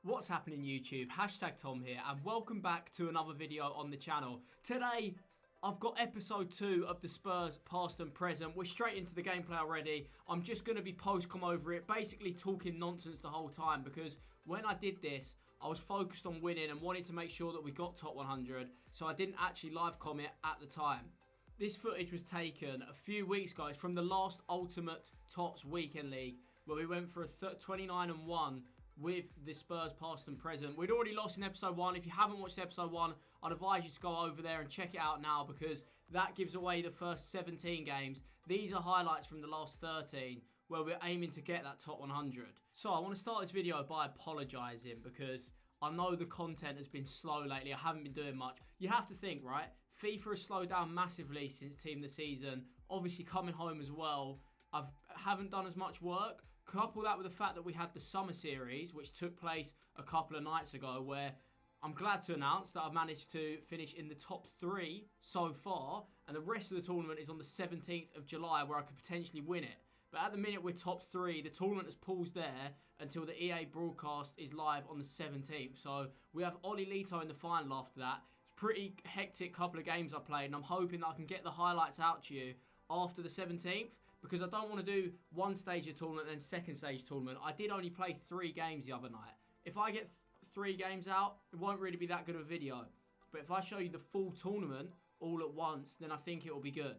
What's happening YouTube? Hashtag Tom here and welcome back to another video on the channel. Today I've got episode 2 of the Spurs past and present. We're straight into the gameplay already. I'm just going to be post-com over it, basically talking nonsense the whole time because when I did this I was focused on winning and wanted to make sure that we got top 100, so I didn't actually live comment at the time. This footage was taken a few weeks ago. It's from the last Ultimate Tots Weekend League where we went for a 29-1 with the Spurs past and present. We'd already lost in episode 1. If you haven't watched episode 1, I'd advise you to go over there and check it out now because that gives away the first 17 games. These are highlights from the last 13 where we're aiming to get that top 100. So I want to start this video by apologising because I know the content has been slow lately. I haven't been doing much. You have to think, right? FIFA has slowed down massively since Team of the Season. Obviously coming home as well. I haven't done as much work. Couple that with the fact that we had the summer series, which took place a couple of nights ago, where I'm glad to announce that I've managed to finish in the top 3 so far, and the rest of the tournament is on the 17th of July, where I could potentially win it. But at the minute we're top 3, the tournament has paused there until the EA broadcast is live on the 17th. So we have Oli Lito in the final after that. It's a pretty hectic couple of games I played, and I'm hoping that I can get the highlights out to you after the 17th, because I don't want to do one stage of tournament and then second stage tournament. I did only play 3 games the other night. If I get 3 games out, it won't really be that good of a video. But if I show you the full tournament all at once, then I think it will be good.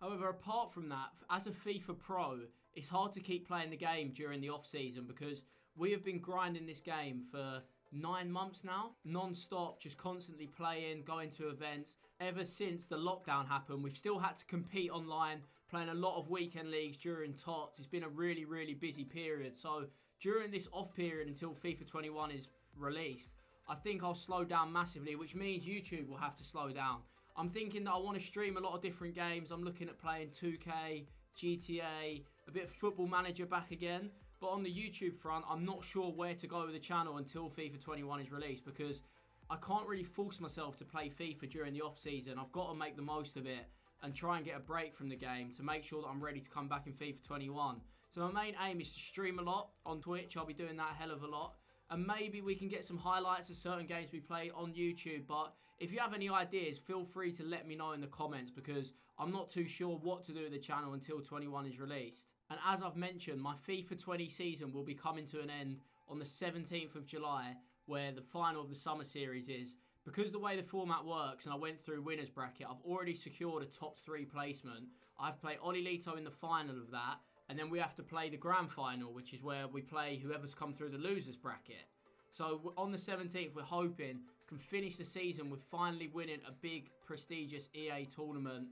However, apart from that, as a FIFA pro, it's hard to keep playing the game during the off-season because we have been grinding this game for 9 months now, non-stop, just constantly playing, going to events. Ever since the lockdown happened, we've still had to compete online, playing a lot of weekend leagues during TOTS. It's been a really busy period. So during this off period until FIFA 21 is released, I think I'll slow down massively, which means YouTube will have to slow down. I'm thinking that I want to stream a lot of different games. I'm looking at playing 2K, GTA, a bit of Football Manager back again. But on the YouTube front, I'm not sure where to go with the channel until FIFA 21 is released because I can't really force myself to play FIFA during the off-season. I've got to make the most of it and try and get a break from the game to make sure that I'm ready to come back in FIFA 21. So my main aim is to stream a lot on Twitch. I'll be doing that a hell of a lot. And maybe we can get some highlights of certain games we play on YouTube. But if you have any ideas, feel free to let me know in the comments because I'm not too sure what to do with the channel until 21 is released. And as I've mentioned, my FIFA 20 season will be coming to an end on the 17th of July, where the final of the summer series is. Because the way the format works, and I went through winners bracket, I've already secured a top 3 placement. I've played Oli Lito in the final of that. And then we have to play the grand final, which is where we play whoever's come through the losers bracket. So on the 17th, we're hoping can finish the season with finally winning a big, prestigious EA tournament.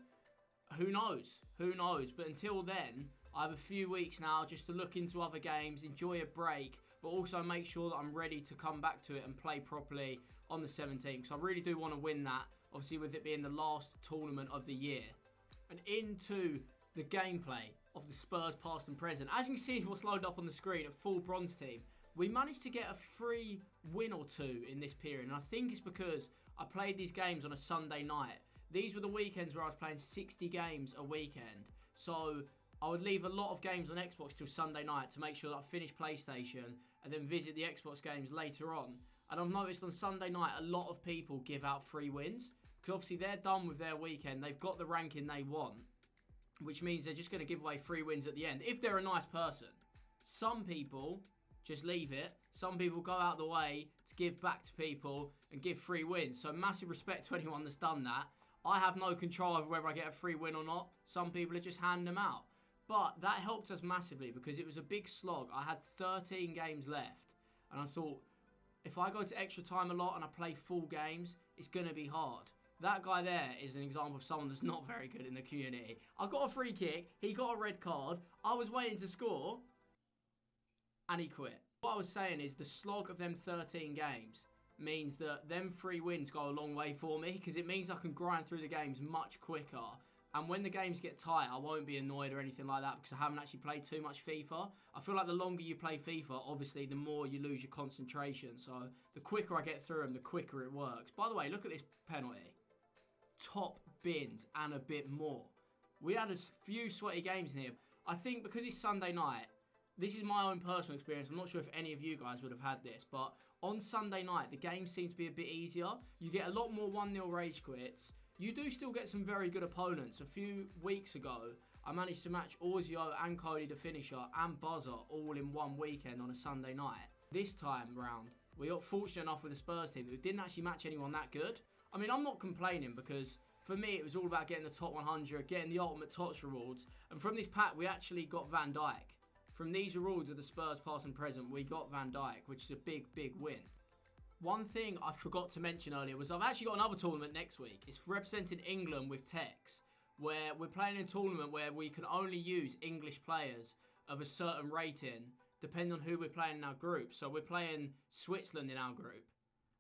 Who knows? Who knows? But until then, I have a few weeks now just to look into other games, enjoy a break, but also make sure that I'm ready to come back to it and play properly on the 17th. So I really do want to win that, obviously with it being the last tournament of the year. And into the gameplay of the Spurs past and present. As you can see what's loaded up on the screen, a full bronze team. We managed to get a free win or 2 in this period, and I think it's because I played these games on a Sunday night. These were the weekends where I was playing 60 games a weekend, so I would leave a lot of games on Xbox till Sunday night to make sure that I finish PlayStation and then visit the Xbox games later on. And I've noticed on Sunday night a lot of people give out free wins because obviously they're done with their weekend, they've got the ranking they want, which means they're just going to give away free wins at the end, if they're a nice person. Some people just leave it. Some people go out the way to give back to people and give free wins. So massive respect to anyone that's done that. I have no control over whether I get a free win or not. Some people are just handing them out. But that helped us massively because it was a big slog. I had 13 games left. And I thought, if I go to extra time a lot and I play full games, it's going to be hard. That guy there is an example of someone that's not very good in the community. I got a free kick, he got a red card, I was waiting to score, and he quit. What I was saying is the slog of them 13 games means that them 3 wins go a long way for me because it means I can grind through the games much quicker. And when the games get tight, I won't be annoyed or anything like that because I haven't actually played too much FIFA. I feel like the longer you play FIFA, obviously, the more you lose your concentration. So the quicker I get through them, the quicker it works. By the way, look at this penalty. Top bins and a bit more. We had a few sweaty games in here. I think because it's Sunday night, this is my own personal experience. I'm not sure if any of you guys would have had this, but on Sunday night, the game seems to be a bit easier. You get a lot more 1-0 rage quits. You do still get some very good opponents. A few weeks ago, I managed to match Orzio and Cody the Finisher and Buzzer all in one weekend on a Sunday night. This time round, we got fortunate enough with the Spurs team who didn't actually match anyone that good. I mean, I'm not complaining because for me, it was all about getting the top 100, getting the ultimate tots rewards. And from this pack, we actually got Van Dijk. From these rewards of the Spurs past and present, we got Van Dijk, which is a big, big win. One thing I forgot to mention earlier was I've actually got another tournament next week. It's representing England with Tex, where we're playing a tournament where we can only use English players of a certain rating, depending on who we're playing in our group. So we're playing Switzerland in our group.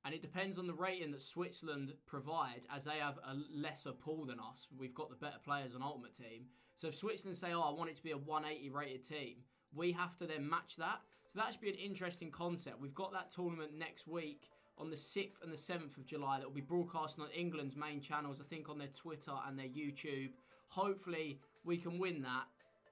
And it depends on the rating that Switzerland provide, as they have a lesser pool than us. We've got the better players on Ultimate Team. So if Switzerland say, oh, I want it to be a 180 rated team, we have to then match that. So that should be an interesting concept. We've got that tournament next week on the 6th and the 7th of July that will be broadcasting on England's main channels, I think on their Twitter and their YouTube. Hopefully we can win that.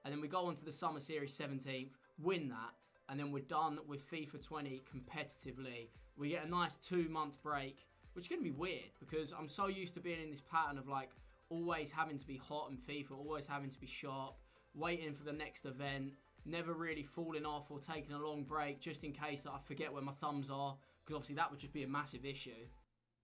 And then we go on to the Summer Series 17th, win that. And then we're done with FIFA 20 competitively. We get a nice 2-month break, which is going to be weird because I'm so used to being in this pattern of like always having to be hot in FIFA, always having to be sharp, waiting for the next event, never really falling off or taking a long break just in case that I forget where my thumbs are, because obviously that would just be a massive issue.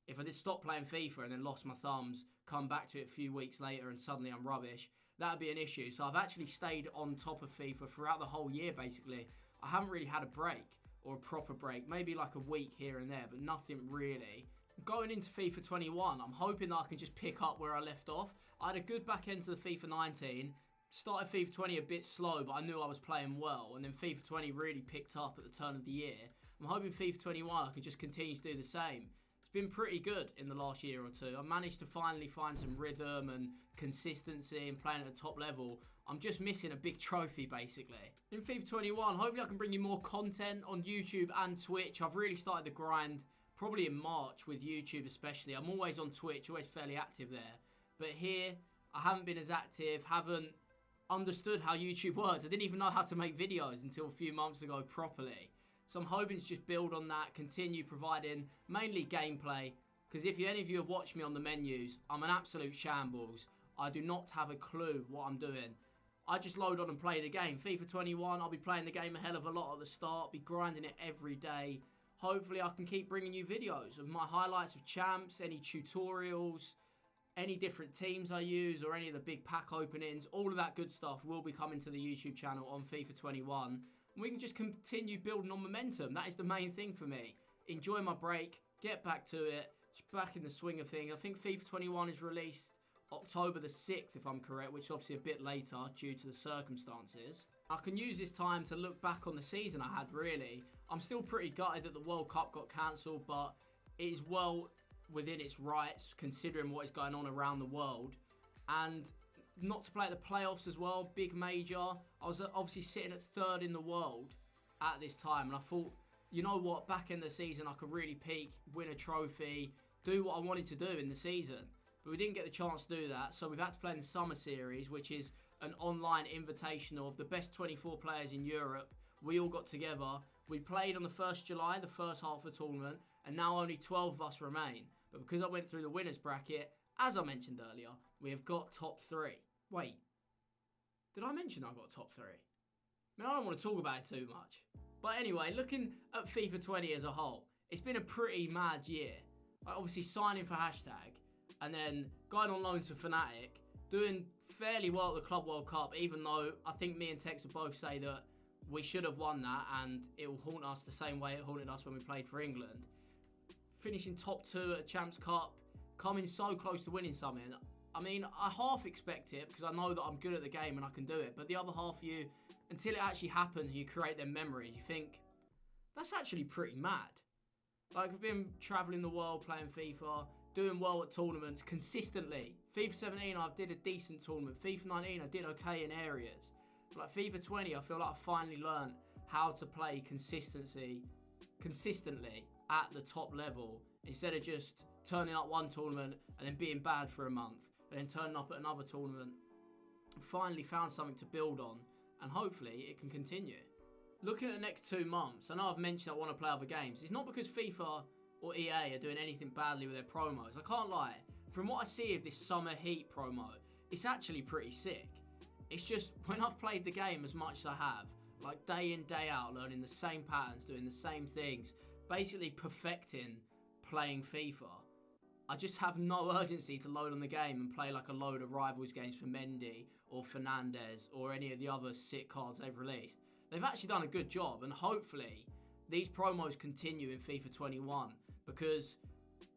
If I did stop playing FIFA and then lost my thumbs, come back to it a few weeks later and suddenly I'm rubbish, that would be an issue. So I've actually stayed on top of FIFA throughout the whole year basically. I haven't really had a break or a proper break, maybe like a week here and there, but nothing really. Going into FIFA 21, I'm hoping that I can just pick up where I left off. I had a good back end to the FIFA 19, started FIFA 20 a bit slow, but I knew I was playing well, and then FIFA 20 really picked up at the turn of the year. I'm hoping FIFA 21 I can just continue to do the same. It's been pretty good in the last year or two. I managed to finally find some rhythm and consistency and playing at the top level. I'm just missing a big trophy basically. In FIFA 21, hopefully I can bring you more content on YouTube and Twitch. I've really started the grind probably in March with YouTube especially. I'm always on Twitch, always fairly active there. But here, I haven't been as active, haven't understood how YouTube works. I didn't even know how to make videos until a few months ago properly. So I'm hoping to just build on that, continue providing mainly gameplay. Because if any of you have watched me on the menus, I'm an absolute shambles. I do not have a clue what I'm doing. I just load on and play the game. FIFA 21, I'll be playing the game a hell of a lot at the start, be grinding it every day. Hopefully I can keep bringing you videos of my highlights of champs, any tutorials, any different teams I use, or any of the big pack openings. All of that good stuff will be coming to the YouTube channel on FIFA 21. And we can just continue building on momentum. That is the main thing for me. Enjoy my break, get back to it, just back in the swing of things. I think FIFA 21 is released October the 6th, if I'm correct, which is obviously a bit later due to the circumstances. I can use this time to look back on the season I had, really. I'm still pretty gutted that the World Cup got cancelled, but it is well within its rights, considering what is going on around the world. And not to play at the playoffs as well, big major. I was obviously sitting at 3rd in the world at this time, and I thought, you know what, back in the season I could really peak, win a trophy, do what I wanted to do in the season. But we didn't get the chance to do that, so we've had to play in the Summer Series, which is an online invitational of the best 24 players in Europe. We all got together. We played on the 1st July, the first half of the tournament, and now only 12 of us remain. But because I went through the winners bracket, as I mentioned earlier, we have got top 3. Wait, did I mention I got top 3? I mean, I don't want to talk about it too much. But anyway, looking at FIFA 20 as a whole, it's been a pretty mad year. Obviously signing for Hashtag, and then going on loan to Fnatic, doing fairly well at the Club World Cup, even though I think me and Tex will both say that we should have won that and it will haunt us the same way it haunted us when we played for England. Finishing top 2 at Champs Cup, coming so close to winning something. I mean, I half expect it because I know that I'm good at the game and I can do it, but the other half of you, until it actually happens and you create them memories, you think, that's actually pretty mad. Like, I've been travelling the world playing FIFA, doing well at tournaments consistently. FIFA 17, I did a decent tournament. FIFA 19, I did okay in areas. But like FIFA 20, I feel like I finally learned how to play consistently at the top level, instead of just turning up one tournament and then being bad for a month, and then turning up at another tournament. I finally found something to build on, and hopefully it can continue. looking at the next 2 months, I know I've mentioned I want to play other games. It's not because FIFA or EA are doing anything badly with their promos. I can't lie. From what I see of this Summer Heat promo, it's actually pretty sick. It's just, when I've played the game as much as I have, like day in, day out, learning the same patterns, doing the same things, basically perfecting playing FIFA, I just have no urgency to load on the game and play like a load of Rivals games for Mendy or Fernandez or any of the other sick cards they've released. They've actually done a good job, and hopefully these promos continue in FIFA 21, because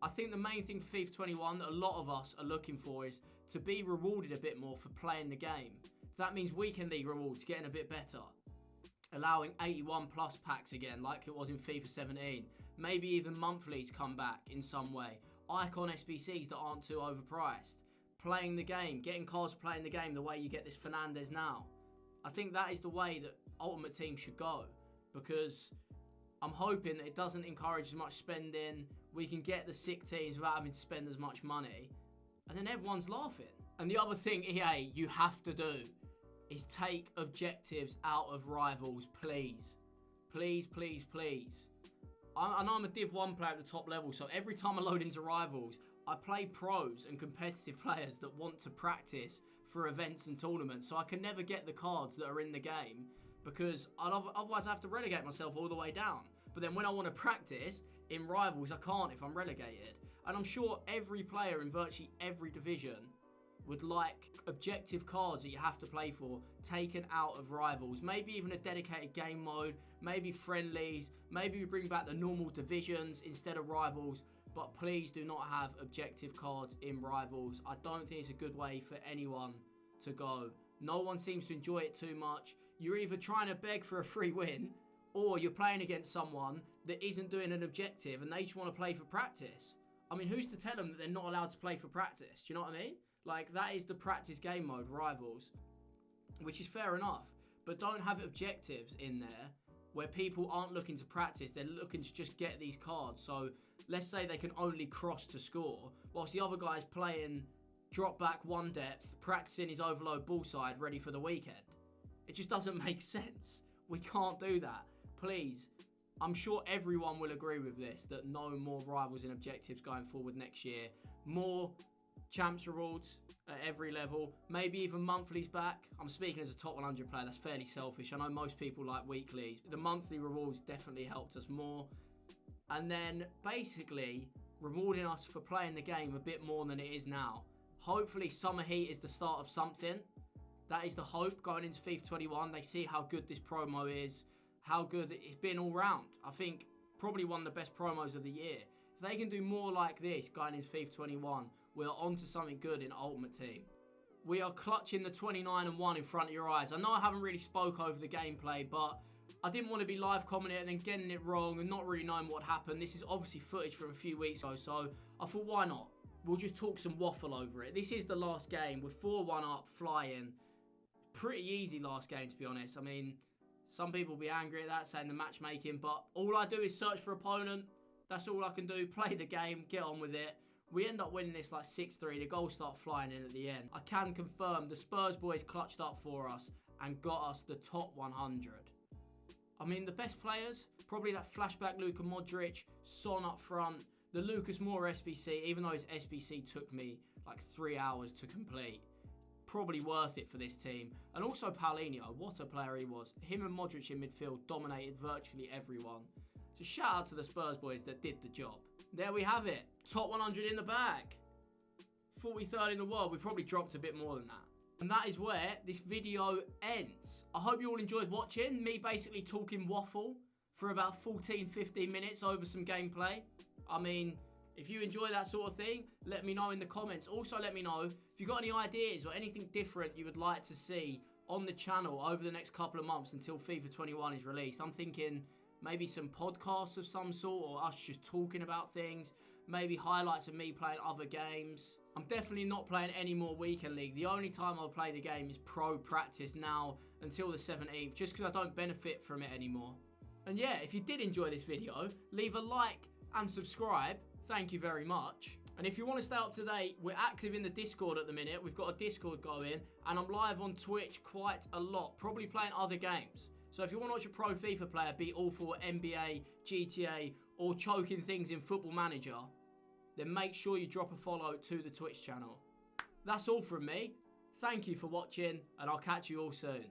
I think the main thing for FIFA 21 that a lot of us are looking for is to be rewarded a bit more for playing the game. If that means weekend league rewards getting a bit better, allowing 81 plus packs again like it was in FIFA 17, maybe even monthlies come back in some way, icon SBCs that aren't too overpriced, playing the game, getting cards playing the game the way you get this Fernandez now. I think that is the way that Ultimate Team should go, because I'm hoping that it doesn't encourage as much spending. We can get the sick teams without having to spend as much money, and then everyone's laughing. And the other thing, EA, you have to do is take objectives out of Rivals, please. Please, please, please. I know I'm a Div 1 player at the top level, so every time I load into Rivals, I play pros and competitive players that want to practice for events and tournaments, so I can never get the cards that are in the game, because otherwise I have to relegate myself all the way down. But then when I want to practice in Rivals, I can't if I'm relegated. And I'm sure every player in virtually every division would like objective cards that you have to play for taken out of Rivals. Maybe even a dedicated game mode, maybe friendlies, maybe we bring back the normal divisions instead of Rivals. But please do not have objective cards in Rivals. I don't think it's a good way for anyone to go. No one seems to enjoy it too much. You're either trying to beg for a free win, or you're playing against someone that isn't doing an objective and they just want to play for practice. I mean, who's to tell them that they're not allowed to play for practice? Do you know what I mean? Like, that is the practice game mode, Rivals, which is fair enough. But don't have objectives in there where people aren't looking to practice. They're looking to just get these cards. So let's say they can only cross to score, whilst the other guy's playing drop back one depth, practicing his overload ball side, ready for the weekend. It just doesn't make sense. We can't do that. Please, I'm sure everyone will agree with this, that no more Rivals and objectives going forward next year. More champs rewards at every level, maybe even monthlies back. I'm speaking as a top 100 player, that's fairly selfish. I know most people like weeklies. The monthly rewards definitely helped us more. And then basically rewarding us for playing the game a bit more than it is now. Hopefully Summer Heat is the start of something. That is the hope going into FIFA 21. They see how good this promo is, how good it's been all round. I think probably one of the best promos of the year. If they can do more like this going into FIFA 21, we are onto something good in Ultimate Team. We are clutching the 29-1 in front of your eyes. I know I haven't really spoke over the gameplay, but I didn't want to be live commenting and then getting it wrong and not really knowing what happened. This is obviously footage from a few weeks ago, so I thought, why not? We'll just talk some waffle over it. This is the last game. We're 4-1 up, flying. Pretty easy last game, to be honest. I mean, some people will be angry at that, saying the matchmaking, but all I do is search for opponent. That's all I can do. Play the game, get on with it. We end up winning this like 6-3. The goals start flying in at the end. I can confirm the Spurs boys clutched up for us and got us the top 100. I mean, the best players, probably that flashback Luka Modric, Son up front, the Lucas Moura SBC, even though his SBC took me like 3 hours to complete. Probably worth it for this team. And also Paulinho, what a player he was. Him and Modric in midfield dominated virtually everyone. So shout out to the Spurs boys that did the job. There we have it. Top 100 in the bag. 43rd in the world. We probably dropped a bit more than that. And that is where this video ends. I hope you all enjoyed watching. Me basically talking waffle for about 14-15 minutes over some gameplay. I mean, if you enjoy that sort of thing, let me know in the comments. Also, let me know if you've got any ideas or anything different you would like to see on the channel over the next couple of months until FIFA 21 is released. I'm thinking maybe some podcasts of some sort, or us just talking about things. Maybe highlights of me playing other games. I'm definitely not playing any more Weekend League. The only time I'll play the game is pro practice now until the 17th, just because I don't benefit from it anymore. And yeah, if you did enjoy this video, leave a like and subscribe. Thank you very much. And if you want to stay up to date, we're active in the Discord at the minute. We've got a Discord going, and I'm live on Twitch quite a lot, probably playing other games. So if you want to watch a pro FIFA player be awful at NBA, GTA, or choking things in Football Manager, then make sure you drop a follow to the Twitch channel. That's all from me. Thank you for watching, and I'll catch you all soon.